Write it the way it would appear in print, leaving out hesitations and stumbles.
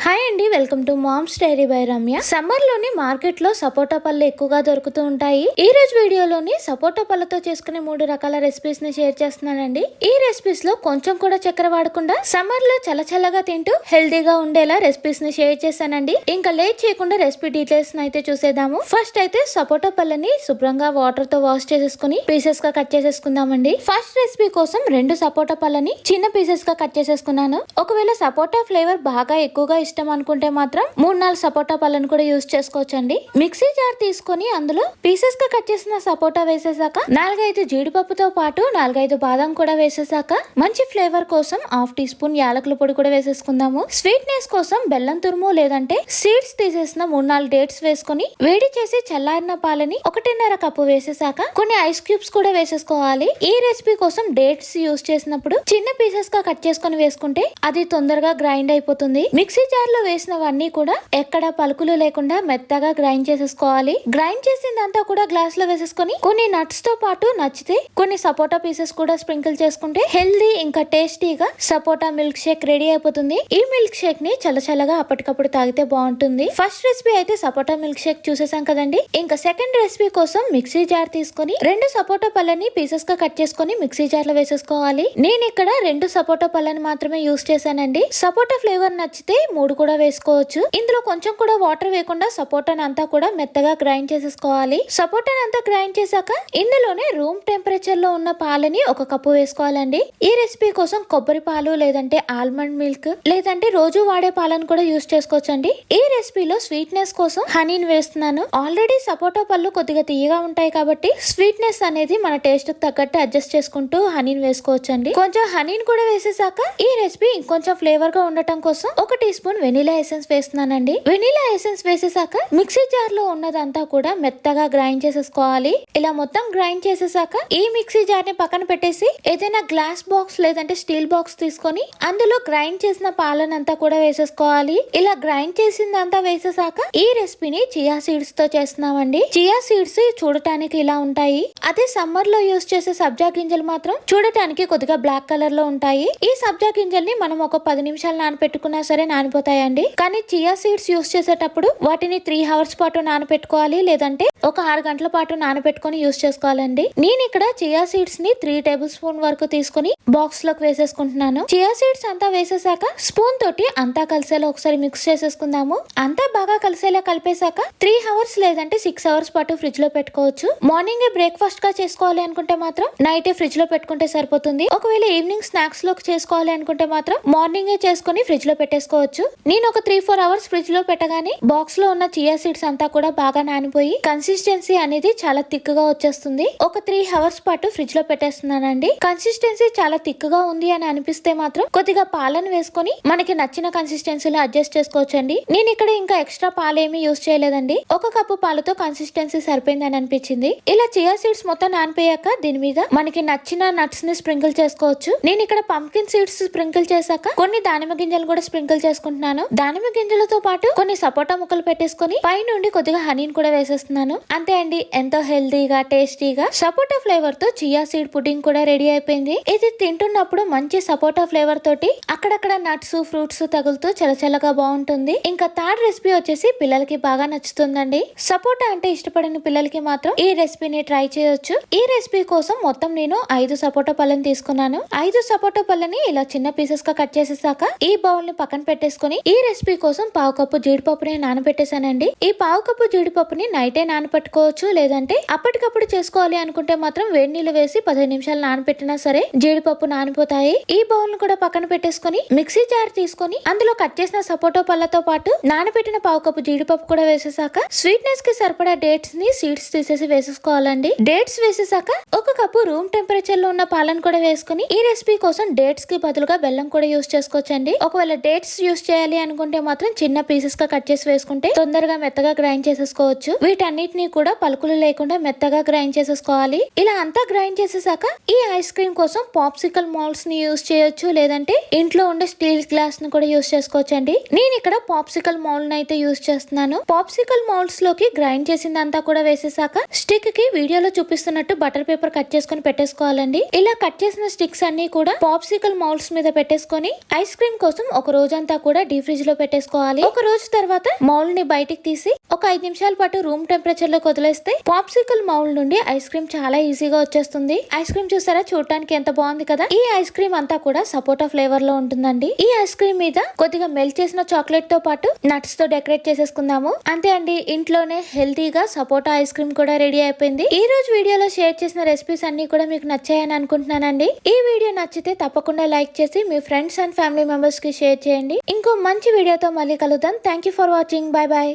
Hi అండి, welcome to mom's diary by Ramya. Summer లోని market లో సపోటా పళ్ళు ఎక్కువగా దొరుకుతూ ఉంటాయి. ఈ రోజు వీడియోలోని సపోటా పళ్ళతో చేసుకునే 3 రకాల రెసిపీస్ ని షేర్ చేస్తున్నానండి. ఈ రెసిపీస్ లో కొంచెం కూడా చక్కెర వాడకుండా సమ్మర్ లో చల్లగా తింటూ హెల్దీగా ఉండేలా రెసిపీస్ ని షేర్ చేశానండి. ఇంకా లేట్ చేయకుండా రెసిపీ డీటెయిల్స్ అయితే చూసేద్దాము. ఫస్ట్ అయితే సపోటా పళ్ళని శుభ్రంగా వాటర్ తో వాష్ చేసేసుకుని పీసెస్ గా కట్ చేసేసుకుందామండి. ఫస్ట్ రెసిపీ కోసం 2 సపోటా పళ్ళని చిన్న పీసెస్ గా కట్ చేసేసుకున్నాను. ఒకవేళ సపోటా ఫ్లేవర్ బాగా ఎక్కువగా ఇష్టం అనుకుంటే మాత్రం 3-4 సపోటా పళ్ళను కూడా యూజ్ చేసుకోవచ్చండి. మిక్సీ జార్ తీసుకొని అందులో పీసెస్ గా కట్ చేసిన సపోటా వేసేసాక 4-5 జీడిపప్పుతో పాటు 4-5 బాదం కూడా వేసేసాక మంచి ఫ్లేవర్ కోసం 1/2 టీ స్పూన్ యాలకుల పొడి కూడా వేసేసుకుందాము. స్వీట్నెస్ కోసం బెల్లం తురుము లేదంటే సీడ్స్ తీసేసిన 3-4 డేట్స్ వేసుకొని వేడి చేసి చల్లారిన పాలని 1.5 కప్పు వేసేసాక కొన్ని ఐస్ క్యూబ్స్ కూడా వేసేసుకోవాలి. ఈ రెసిపీ కోసం డేట్స్ యూజ్ చేసినప్పుడు చిన్న పీసెస్ గా కట్ చేసుకుని వేసుకుంటే అది తొందరగా గ్రైండ్ అయిపోతుంది. మిక్సీ జార్ లో వేసినవన్నీ కూడా ఎక్కడ పలుకులు లేకుండా మెత్తగా గ్రైండ్ చేసేసుకోవాలి. గ్రైండ్ చేసిందంతా కూడా గ్లాస్ లో వేసేసుకొని కొన్ని నట్స్ తో పాటు నచ్చితే కొన్ని సపోటా పీసెస్ కూడా స్ప్రింకిల్ చేసుకుంటే హెల్దీ ఇంకా టేస్టీగా సపోటా మిల్క్ షేక్ రెడీ అయిపోతుంది. ఈ మిల్క్ షేక్ ని చల్లగా అప్పటికప్పుడు తాగితే బాగుంటుంది. ఫస్ట్ రెసిపీ అయితే సపోటా మిల్క్ షేక్ చూసేసాం కదండి. ఇంకా సెకండ్ రెసిపీ కోసం మిక్సీ జార్ తీసుకొని 2 సపోటా పళ్ళని పీసెస్ గా కట్ చేసుకొని మిక్సీ జార్ లో వేసేసుకోవాలి. నేను ఇక్కడ 2 సపోటా పళ్ళని మాత్రమే యూజ్ చేశానండి. సపోటా ఫ్లేవర్ నచ్చితే 3 కూడా వేసుకోవచ్చు. ఇందులో కొంచెం కూడా వాటర్ వేయకుండా సపోటాని అంతా కూడా మెత్తగా గ్రైండ్ చేసేసుకోవాలి. సపోటాని అంతా గ్రైండ్ చేశాక ఇందులోనే రూమ్ టెంపరేచర్ లో ఉన్న పాలని 1 కప్పు వేసుకోవాలండి. ఈ రెసిపీ కోసం కొబ్బరి పాలు లేదంటే ఆల్మండ్ మిల్క్ లేదంటే రోజు వాడే పాలను కూడా యూజ్ చేసుకోవచ్చండి. ఈ రెసిపీలో స్వీట్నెస్ కోసం హనీని వేస్తున్నాను. ఆల్రెడీ సపోటా పళ్ళు కొద్దిగా తీయగా ఉంటాయి కాబట్టి స్వీట్నెస్ అనేది మన టేస్ట్ కు తగ్గట్టు అడ్జస్ట్ చేసుకుంటూ హనీని వేసుకోవచ్చండి. కొంచెం హనీని కూడా వేసేసాక ఈ రెసిపీ ఇంకొంచెం ఫ్లేవర్ గా ఉండటం కోసం 1 టీ స్పూన్ వెనిలా ఎసెన్స్ వేస్తున్నానండి. వెనిలా ఎసెన్స్ వేసేసాక మిక్సీ జార్ లో ఉన్నదంతా కూడా మెత్తగా గ్రైండ్ చేసేసుకోవాలి. ఇలా మొత్తం గ్రైండ్ చేసేసాక ఈ మిక్సీ జార్ ని పక్కన పెట్టేసి ఏదైనా గ్లాస్ బాక్స్ లేదంటే స్టీల్ బాక్స్ తీసుకొని అందులో గ్రైండ్ చేసిన పాలనంతా కూడా వేసేసుకోవాలి. ఇలా గ్రైండ్ చేసిందంతా వేసేసాక ఈ రెసిపీని చియా సీడ్స్ తో చేస్తున్నామండి. చియా సీడ్స్ చూడటానికి ఇలా ఉంటాయి. అదే సమ్మర్ లో యూజ్ చేసే సబ్జా గింజలు మాత్రం చూడటానికి కొద్దిగా బ్లాక్ కలర్ లో ఉంటాయి. ఈ సబ్జా గింజల్ని మనం ఒక 10 నిమిషాలు నానబెట్టుకున్నా సరే నానిపోతాయండి. కానీ చియా సీడ్స్ యూజ్ చేసేటప్పుడు వాటిని 3 అవర్స్ పాటు నానబెట్టుకోవాలి లేదంటే ఒక 6 గంటల పాటు నానబెట్టుకుని యూజ్ చేసుకోవాలండి. నేను ఇక్కడ చియా సీడ్స్ ని 3 టేబుల్ స్పూన్ వరకు తీసుకుని బాక్స్ లోకి వేసేసుకుంటున్నాను. చియా సీడ్స్ అంతా వేసేసాక స్పూన్ తోటి అంతా కలిసేలా ఒకసారి మిక్స్ చేసేసుకుందాము. అంతా బాగా కలిసేలా కలిపేశాక 3 అవర్స్ లేదంటే 6 అవర్స్ పాటు ఫ్రిడ్జ్ లో పెట్టుకోవచ్చు. మార్నింగ్ బ్రేక్ఫాస్ట్ గా చేసుకోవాలి అనుకుంటే మాత్రం నైట్ ఫ్రిడ్జ్ లో పెట్టుకుంటే సరిపోతుంది. ఒకవేళ ఈవినింగ్ స్నాక్స్ లోకి చేసుకోవాలి అనుకుంటే మాత్రం మార్నింగ్ చేసుకుని ఫ్రిడ్జ్ లో పెట్టేసుకోవచ్చు. నేను ఒక 3-4 అవర్స్ ఫ్రిడ్జ్ లో పెట్టగానే బాక్స్ లో ఉన్న చియా సీడ్స్ అంతా కూడా బాగా నానిపోయి కన్సిస్టెన్సీ అనేది చాలా థిక్ గా వచ్చేస్తుంది. ఒక 3 అవర్స్ పాటు ఫ్రిడ్జ్ లో పెట్టేస్తున్నానండి. కన్సిస్టెన్సీ చాలా థిక్ గా ఉంది అని అనిపిస్తే మాత్రం కొద్దిగా పాలను వేసుకొని మనకి నచ్చిన కన్సిస్టెన్సీలో అడ్జస్ట్ చేసుకోవచ్చండి. నేను ఇక్కడ ఇంకా ఎక్స్ట్రా పాలేమీ యూజ్ చేయలేదండి. 1 కప్పు పాలతో కన్సిస్టెన్సీ సరిపోయింది అని అనిపించింది. ఇలా చియా సీడ్స్ మొత్తం నానిపోయాక దీని మీద మనకి నచ్చిన నట్స్ ని స్ప్రింకిల్ చేసుకోవచ్చు. నేను ఇక్కడ పంప్కిన్ సీడ్స్ స్ప్రింకిల్ చేశాక కొన్ని దానిమ్మ గింజలు కూడా స్ప్రింకిల్ చేసుకుంటున్నాను. దానిమ్మ గింజలతో పాటు కొన్ని సపోటా ముక్కలు పెట్టేసుకొని పై నుండి కొద్దిగా హనీని కూడా వేసేస్తున్నాను. అంతే అండి, ఎంతో హెల్తీగా టేస్టీగా సపోటా ఫ్లేవర్ తో చియా సీడ్ పుడ్డింగ్ కూడా రెడీ అయిపోయింది. ఇది తింటున్నప్పుడు మంచి సపోటా ఫ్లేవర్ తోటి అక్కడక్కడ నట్స్ ఫ్రూట్స్ తగులుతూ చల్లగా బాగుంటుంది. ఇంకా థర్డ్ రెసిపీ వచ్చేసి పిల్లలకి బాగా నచ్చుతుందండి. సపోటా అంటే ఇష్టపడిన పిల్లలకి మాత్రం ఈ రెసిపీని ట్రై చేయొచ్చు. ఈ రెసిపీ కోసం మొత్తం నేను 5 సపోటా పళ్ళని తీసుకున్నాను. 5 సపోటా పళ్ళని ఇలా చిన్న పీసెస్ గా కట్ చేసేసాక ఈ బౌల్ ని పక్కన పెట్టేసుకుని ఈ రెసిపీ కోసం 1/2 కప్పు జీడిపప్పుని నానబెట్టేసానండి. ఈ 1/2 కప్పు జీడిపప్పుని నైటే నానబెట్టుకోవచ్చు లేదంటే అప్పటికప్పుడు చేసుకోవాలి అనుకుంటే మాత్రం వేడి నీళ్ళు వేసి 15 నిమిషాలు నానబెట్టినా సరే జీడిపప్పు నానిపోతాయి. ఈ బౌల్ ను కూడా పక్కన పెట్టేసుకుని మిక్సీ జార్ తీసుకుని అందులో కట్ చేసిన సపోటా పళ్ళతో పాటు నానబెట్టిన 1/2 కప్పు జీడిపప్పు కూడా వేసేసాక స్వీట్నెస్ కి సరిపడా డేట్స్ ని సీడ్స్ తీసేసి వేసేసుకోవాలండి. డేట్స్ వేసేసాక 1 కప్పు రూమ్ టెంపరేచర్ లో ఉన్న పాలను కూడా వేసుకుని ఈ రెసిపీ కోసం డేట్స్ కి బదులుగా బెల్లం కూడా యూజ్ చేసుకోవచ్చండి. ఒకవేళ డేట్స్ యూజ్ చేయాలి అనుకుంటే మాత్రం చిన్న పీసెస్ గా కట్ చేసి వేసుకుంటే తొందరగా మెత్తగా గ్రైండ్ చేసేసుకోవచ్చు. వీటన్నిటిని అన్నిటినీ కూడా పలుకులు లేకుండా మెత్తగా గ్రైండ్ చేసేసుకోవాలి. ఇలా అంతా గ్రైండ్ చేసేసాక ఈ ఐస్ క్రీమ్ కోసం పాప్సికల్ మౌల్డ్స్ ని యూస్ చేయొచ్చు, లేదంటే ఇంట్లో ఉండే స్టీల్ గ్లాస్ ని కూడా యూస్ చేసుకోవచ్చండి. నేను ఇక్కడ పాప్సికల్ మౌల్డ్ అయితే యూస్ చేస్తున్నాను. పాప్సికల్ మౌల్డ్స్ లోకి గ్రైండ్ చేసిందంతా కూడా వేసేసాక స్టిక్ కి వీడియోలో చూపిస్తున్నట్టు బటర్ పేపర్ కట్ చేసుకుని పెట్టేసుకోవాలండి. ఇలా కట్ చేసిన స్టిక్స్ అన్ని కూడా పాప్సికల్ మౌల్డ్స్ మీద పెట్టేసుకొని ఐస్ క్రీమ్ కోసం ఒక రోజంతా కూడా డీ ఫ్రిడ్జ్ లో పెట్టేసుకోవాలి. ఒక రోజు తర్వాత మౌల్డ్ ని బయటికి తీసి ఒక 5 నిమిషాల పాటు రూమ్ టెంపరేచర్ లో వదిలేస్తే పాప్సికల్ మౌల్డ్ నుండి ఐస్ క్రీమ్ చాలా ఈజీగా వచ్చేస్తుంది. ఐస్ క్రీమ్ చూసారా, చూడటానికి ఎంత బాగుంది కదా. ఈ ఐస్ క్రీమ్ అంతా కూడా సపోటా ఫ్లేవర్ లో ఉంటుందండి. ఈ ఐస్ క్రీమ్ మీద కొద్దిగా మెల్ట్ చేసిన చాక్లెట్ తో పాటు నట్స్ తో డెకరేట్ చేసేసుకుందాము. అంతే అండి, ఇంట్లోనే హెల్తీగా సపోటా ఐస్ క్రీమ్ కూడా రెడీ అయిపోయింది. ఈ రోజు వీడియోలో షేర్ చేసిన రెసిపీస్ అన్ని కూడా మీకు నచ్చాయని అనుకుంటున్నానండి. ఈ వీడియో నచ్చితే తప్పకుండా లైక్ చేసి మీ ఫ్రెండ్స్ అండ్ ఫ్యామిలీ మెంబర్స్ కి షేర్ చేయండి. ఇంకో మంచి వీడియోతో మళ్ళీ కలుద్దాం. Thank you for watching. Bye bye.